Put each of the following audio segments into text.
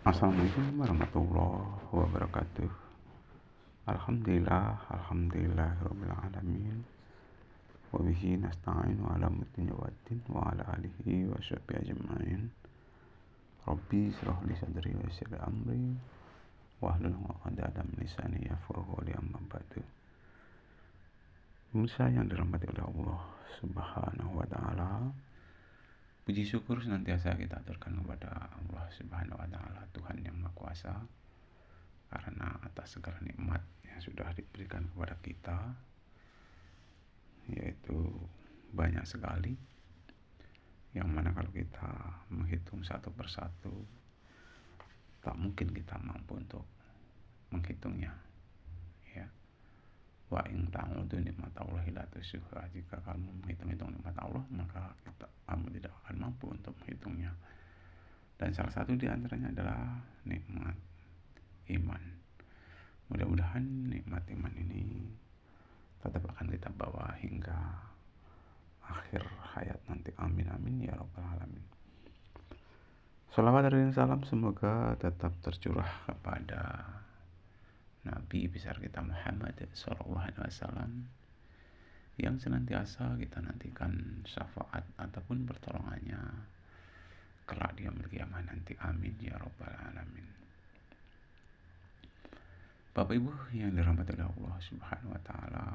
Assalamualaikum warahmatullahi wabarakatuh. Alhamdulillahirabbil alamin. Wa bihi nasta'inu ala umuri waddin wa ala alihi wa sahbihi ajma'in. Rabbi shrah li sadri wa yassir li amri wahlul 'uqdatam min lisani yafqahu qawli, amma ba'du. Pemirsa yang dirahmati oleh Allah Subhanahu wa taala, puji syukur senantiasa kita aturkan kepada Allah Subhanahu wa taala, Tuhan yang Maha Kuasa, karena atas segala nikmat yang sudah diberikan kepada kita, yaitu banyak sekali, yang mana kalau kita menghitung satu persatu tak mungkin kita mampu untuk menghitungnya, ya. Wa in ta'udu nikmatallahi la tuhsuha. Jika kamu menghitung-hitung nikmat Allah, maka kamu tidak akan mampu untuk menghitungnya. Dan salah satu di antaranya adalah nikmat iman. Mudah-mudahan nikmat iman ini tetap akan kita bawa hingga akhir hayat nanti. Amin amin ya rabbal alamin. Salawat dan salam semoga tetap tercurah kepada Nabi besar kita Muhammad SAW, yang senantiasa kita nantikan syafaat ataupun pertolongannya kelak di yaumil qiyamah nanti. Amin ya rabbal alamin. Bapak Ibu yang dirahmati oleh Allah Subhanahu wa taala,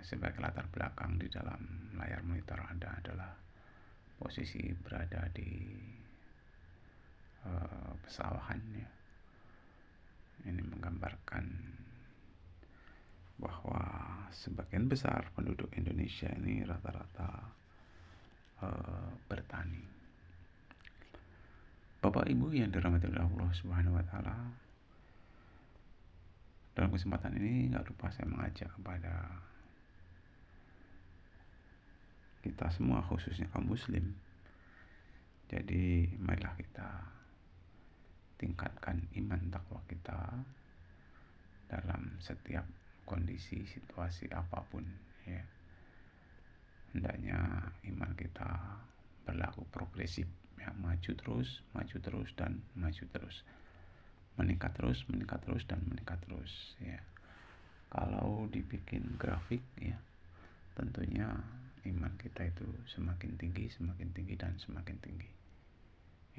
sebagai latar belakang di dalam layar monitor Anda adalah posisi berada di pesawahan, ya. Ini menggambarkan bahwa sebagian besar penduduk Indonesia ini rata-rata bertani. Bapak Ibu yang dirahmati oleh Allah Subhanahu wa taala, dalam kesempatan ini nggak lupa saya mengajak kepada kita semua, khususnya kaum muslim. Jadi marilah kita tingkatkan iman takwa kita dalam setiap kondisi situasi apapun, ya. Hendaknya iman kita berlaku progresif, ya, maju terus dan maju terus, meningkat terus dan meningkat terus, ya. Kalau dibikin grafik, ya, tentunya iman kita itu semakin tinggi dan semakin tinggi,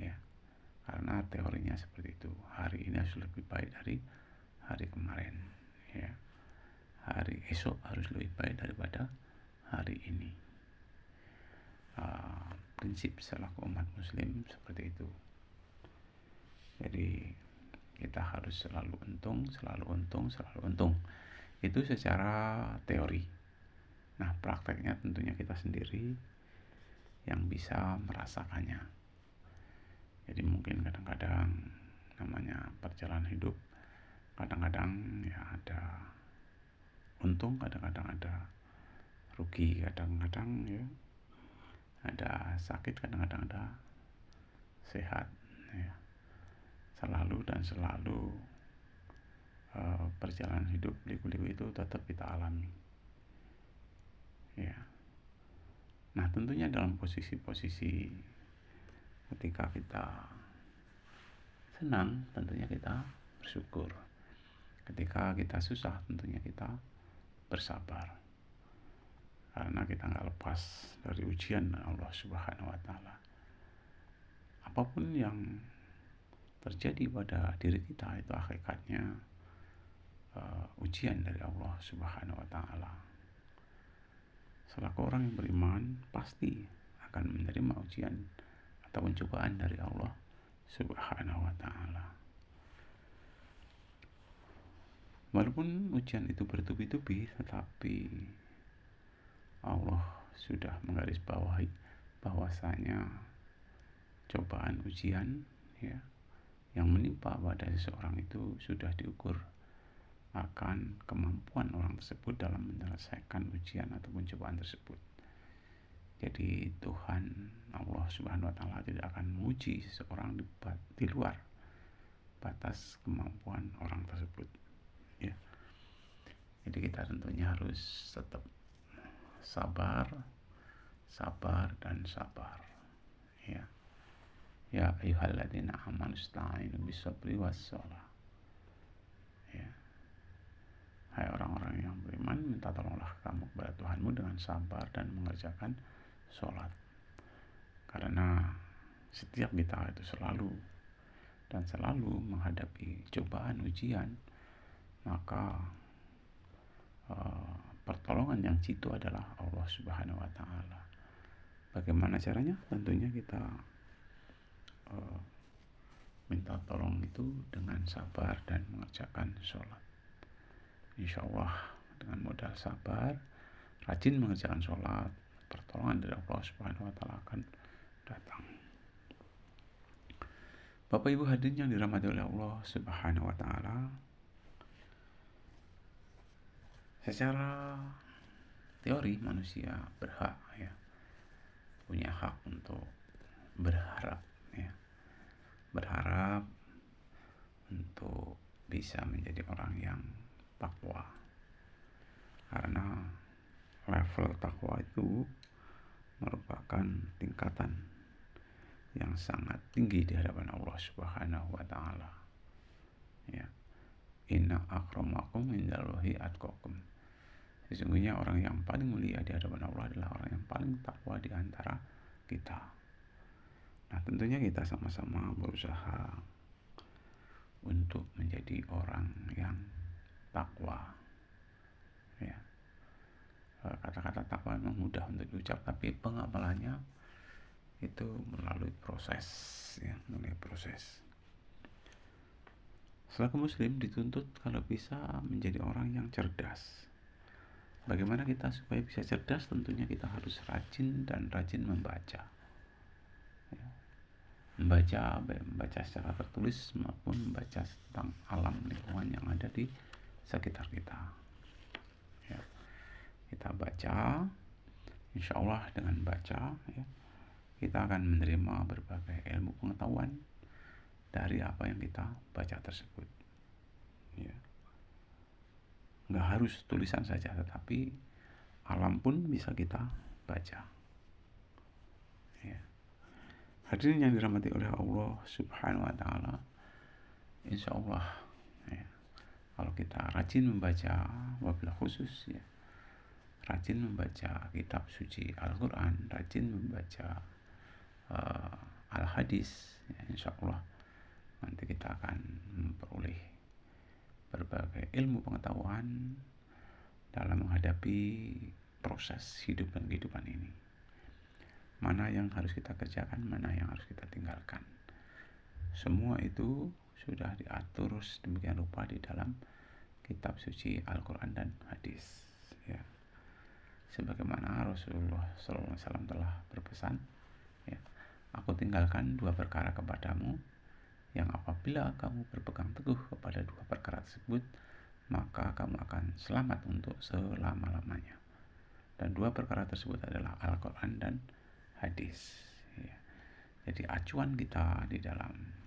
ya. Karena teorinya seperti itu. Hari ini harus lebih baik dari hari kemarin, ya. Hari esok harus lebih baik daripada hari ini. Prinsip selaku umat muslim seperti itu. Jadi kita harus selalu untung. Itu secara teori. Nah, prakteknya tentunya kita sendiri yang bisa merasakannya. Jadi mungkin kadang-kadang namanya perjalanan hidup, kadang-kadang ya ada untung, kadang-kadang ada rugi, kadang-kadang ya ada sakit, kadang-kadang ada sehat, ya. Selalu perjalanan hidup liku-liku itu tetap kita alami, ya. Nah, tentunya dalam posisi-posisi ketika kita senang, tentunya kita bersyukur. Ketika kita susah, tentunya kita bersabar. Karena kita nggak lepas dari ujian Allah Subhanahu wa taala. Apapun yang terjadi pada diri kita itu hakikatnya ujian dari Allah Subhanahu wa taala. Selaku orang yang beriman pasti akan menerima ujian ataupun cobaan dari Allah Subhanahu wa taala. Walaupun ujian itu bertubi-tubi, tetapi Allah sudah menggarisbawahi bahwasanya cobaan ujian, ya, yang menimpa pada seseorang itu sudah diukur akan kemampuan orang tersebut dalam menyelesaikan ujian ataupun cobaan tersebut. Jadi Tuhan Allah Subhanahu wa taala tidak akan menguji seseorang di luar batas kemampuan orang tersebut, ya. Jadi kita tentunya harus tetap sabar, ya. Ya ayyuhalladzina amanu ista'inu bis-sabri was-shalah. Ya. Hai orang-orang yang beriman, minta tolonglah kamu kepada Tuhanmu dengan sabar dan mengerjakan sholat. Karena setiap kita itu selalu menghadapi cobaan, ujian, maka pertolongan yang jitu adalah Allah Subhanahu wa Ta'ala. Bagaimana caranya? Tentunya kita minta tolong itu dengan sabar dan mengerjakan sholat. Insya Allah dengan modal sabar, rajin mengerjakan sholat, pertolongan dari Allah Subhanahu wa Ta'ala akan datang. Bapak Ibu hadirin yang dirahmati oleh Allah Subhanahu wa Ta'ala, secara teori manusia berhak, ya, punya hak untuk berharap, ya, berharap untuk bisa menjadi orang yang takwa. Karena level takwa itu merupakan tingkatan yang sangat tinggi di hadapan Allah Subhanahu wa Ta'ala. Ya. Inna akramakum indallahi atqakum. Sesungguhnya orang yang paling mulia di hadapan Allah adalah orang yang paling takwa di antara kita. Nah, tentunya kita sama-sama berusaha untuk menjadi orang yang takwa. Ya. Kata-kata takwa memang mudah untuk diucap, tapi pengamalannya itu melalui proses, ya, melalui proses. Selaku muslim dituntut kalau bisa menjadi orang yang cerdas. Bagaimana kita supaya bisa cerdas? Tentunya kita harus rajin membaca, ya. Membaca secara tertulis maupun membaca tentang alam lingkungan yang ada di sekitar kita, ya. Kita baca, insya Allah dengan baca, ya, kita akan menerima berbagai ilmu pengetahuan dari apa yang kita baca tersebut. Ya. Nggak harus tulisan saja, tetapi alam pun bisa kita baca. Ya. Hadirin yang dirahmati oleh Allah Subhanahu wa Ta'ala, insya Allah, ya, kalau kita rajin membaca, wabillahi khusus, ya, rajin membaca kitab suci Al-Quran, rajin membaca Al-Hadis, ya, insya Allah nanti kita akan memperoleh berbagai ilmu pengetahuan dalam menghadapi proses hidup dan kehidupan ini. Mana yang harus kita kerjakan, mana yang harus kita tinggalkan. Semua itu sudah diatur sedemikian rupa di dalam kitab suci Al-Quran dan Hadis, ya. Sebagaimana Rasulullah SAW telah berpesan, ya, aku tinggalkan 2 perkara kepadamu, yang apabila kamu berpegang teguh kepada 2 perkara tersebut, maka kamu akan selamat untuk selama-lamanya. Dan 2 perkara tersebut adalah Al-Quran dan Hadis, ya. Jadi acuan kita di dalam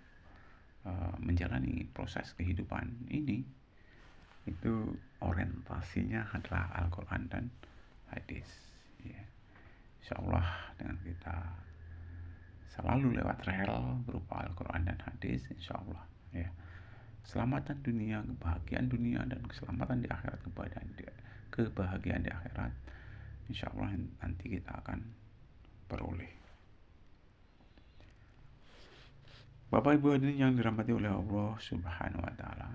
menjalani proses kehidupan ini, itu orientasinya adalah Al-Quran dan Hadis, ya. Insya Allah dengan kita selalu lewat rel berupa Al-Quran dan Hadis, insya Allah, ya, keselamatan dunia, kebahagiaan dunia, dan keselamatan di akhirat, kebahagiaan di akhirat, insya Allah nanti kita akan peroleh. Bapak Ibu hadirin yang dirahmati oleh Allah Subhanahu wa Ta'ala,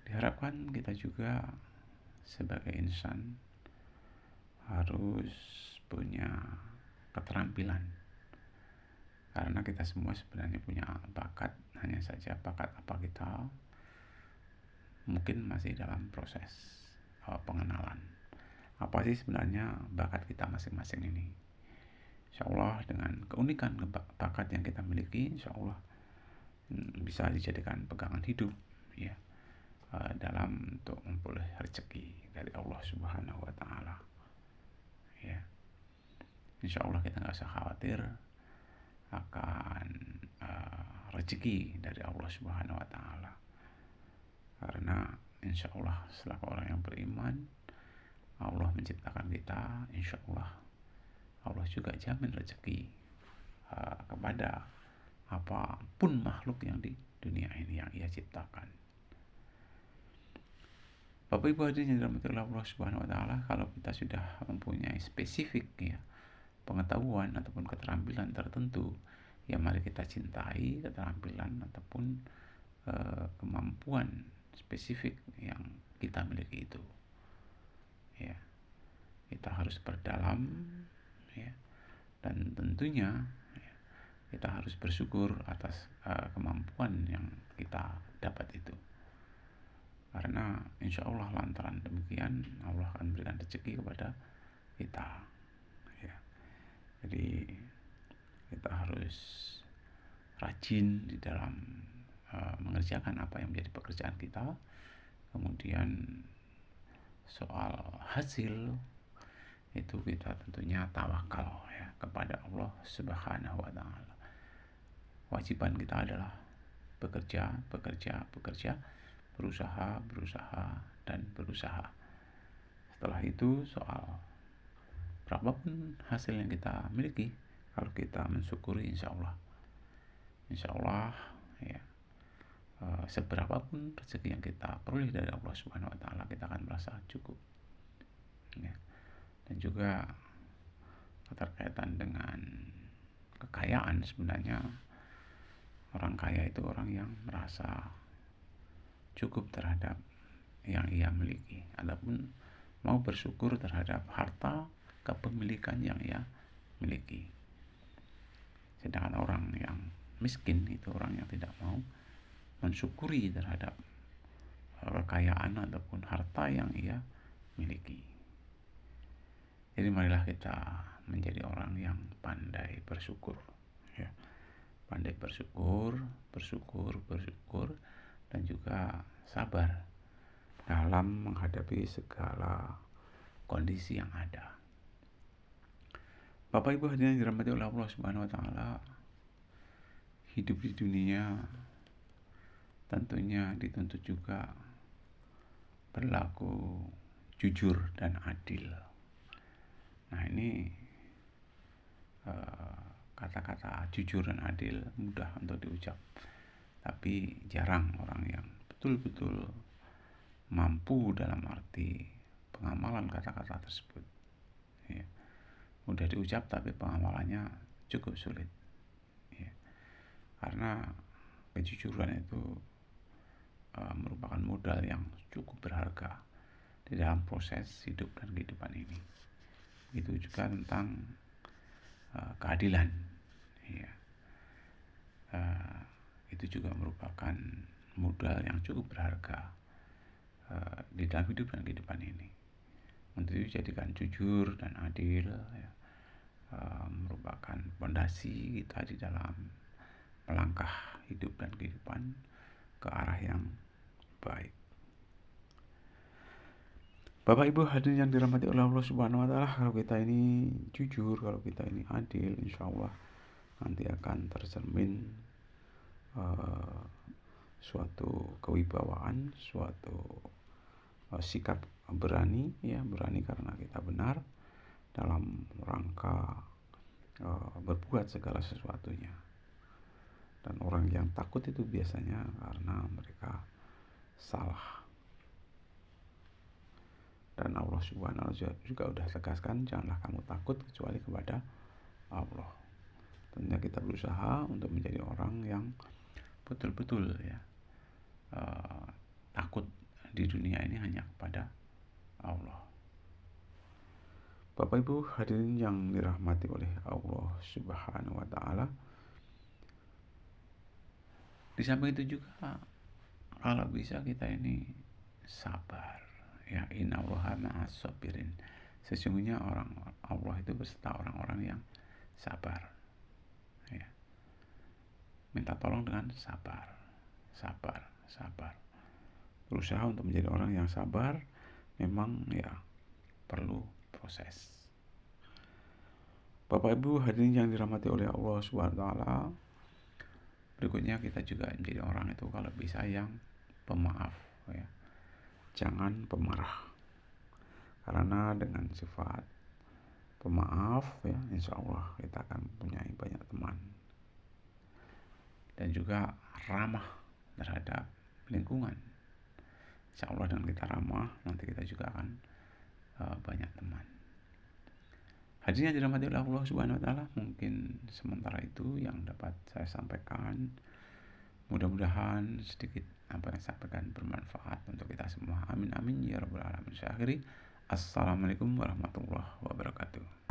diharapkan kita juga sebagai insan harus punya keterampilan. Karena kita semua sebenarnya punya bakat, hanya saja bakat apa kita mungkin masih dalam proses pengenalan. Apa sih sebenarnya bakat kita masing-masing ini? Insya Allah dengan keunikan bakat yang kita miliki, insya Allah bisa dijadikan pegangan hidup, ya, dalam untuk memperoleh rezeki dari Allah Subhanahu wa Ta'ala, ya. Insya Allah kita nggak usah khawatir akan rezeki dari Allah Subhanahu wa Ta'ala, karena insya Allah selaku orang yang beriman, Allah menciptakan kita, insya Allah Allah juga jamin rezeki kepada kepada apapun makhluk yang di dunia ini yang Ia ciptakan. Bapak Ibu hadirin yang dirahmati Allah Subhanahu wa taala, kalau kita sudah mempunyai spesifik ya pengetahuan ataupun keterampilan tertentu, ya mari kita cintai keterampilan ataupun kemampuan spesifik yang kita miliki itu. Ya, kita harus berdalam ya, dan tentunya ya, kita harus bersyukur atas kemampuan yang kita dapat itu. Karena insya Allah lantaran demikian Allah akan berikan rezeki kepada kita ya. Jadi kita harus rajin di dalam mengerjakan apa yang menjadi pekerjaan kita. Kemudian soal hasil itu kita tentunya tawakal ya kepada Allah Subhanahu wa taala. Kewajiban kita adalah bekerja, berusaha dan berusaha. Setelah itu soal berapapun hasil yang kita miliki, kalau kita mensyukuri insya Allah ya, seberapapun rezeki yang kita peroleh dari Allah Subhanahu wa taala, kita akan merasa cukup ya. Dan juga keterkaitan dengan kekayaan, sebenarnya orang kaya itu orang yang merasa cukup terhadap yang ia miliki, adapun mau bersyukur terhadap harta kepemilikan yang ia miliki. Sedangkan orang yang miskin itu orang yang tidak mau mensyukuri terhadap kekayaan ataupun harta yang ia miliki. Jadi marilah kita menjadi orang yang pandai bersyukur ya. Pandai bersyukur dan juga sabar dalam menghadapi segala kondisi yang ada. Bapak Ibu hadirin yang dirahmati oleh Allah Subhanahu wa taala, hidup di dunia tentunya dituntut juga berlaku jujur dan adil. Nah, ini kata-kata jujur dan adil mudah untuk diucap, tapi jarang orang yang betul-betul mampu dalam arti pengamalan kata-kata tersebut ya. Mudah diucap tapi pengamalannya cukup sulit ya. Karena kejujuran itu merupakan modal yang cukup berharga di dalam proses hidup dan kehidupan ini. Itu juga tentang keadilan ya. Itu juga merupakan modal yang cukup berharga di dalam hidup dan kehidupan ini. Untuk itu jadikan jujur dan adil ya, merupakan fondasi kita di dalam melangkah hidup dan kehidupan ke arah yang baik. Bapak Ibu hadirin yang dirahmati oleh Allah Subhanahu wa taala, kalau kita ini jujur, kalau kita ini adil, insya Allah nanti akan tercermin suatu kewibawaan, suatu sikap berani ya, berani karena kita benar dalam rangka berbuat segala sesuatunya. Dan orang yang takut itu biasanya karena mereka salah. Dan Allah Subhanahu wa taala juga sudah tegaskan, janganlah kamu takut kecuali kepada Allah. Tentunya kita berusaha untuk menjadi orang yang betul-betul ya takut di dunia ini hanya kepada Allah. Bapak Ibu hadirin yang dirahmati oleh Allah Subhanahu wa taala, di samping itu juga kalau bisa kita ini sabar ya, innallaha ma'as sabirin. Sesungguhnya orang Allah itu beserta orang-orang yang sabar ya. Minta tolong dengan sabar. Berusaha untuk menjadi orang yang sabar memang ya perlu proses. Bapak Ibu hadirin yang dirahmati oleh Allah Subhanahu wa taala, berikutnya kita juga menjadi orang itu kalau bisa yang pemaaf ya. Jangan pemarah. Karena dengan sifat pemaaf ya, insya Allah kita akan mempunyai banyak teman juga ramah terhadap lingkungan. Insya Allah dengan kita ramah, nanti kita juga akan banyak teman. Hadirin yang dirahmati oleh Allah Subhanahu wa taala, mungkin sementara itu yang dapat saya sampaikan. Mudah-mudahan sedikit apa yang saya sampaikan bermanfaat untuk kita semua. Amin amin ya rabbal alamin. Saya akhiri. Assalamualaikum warahmatullahi wabarakatuh.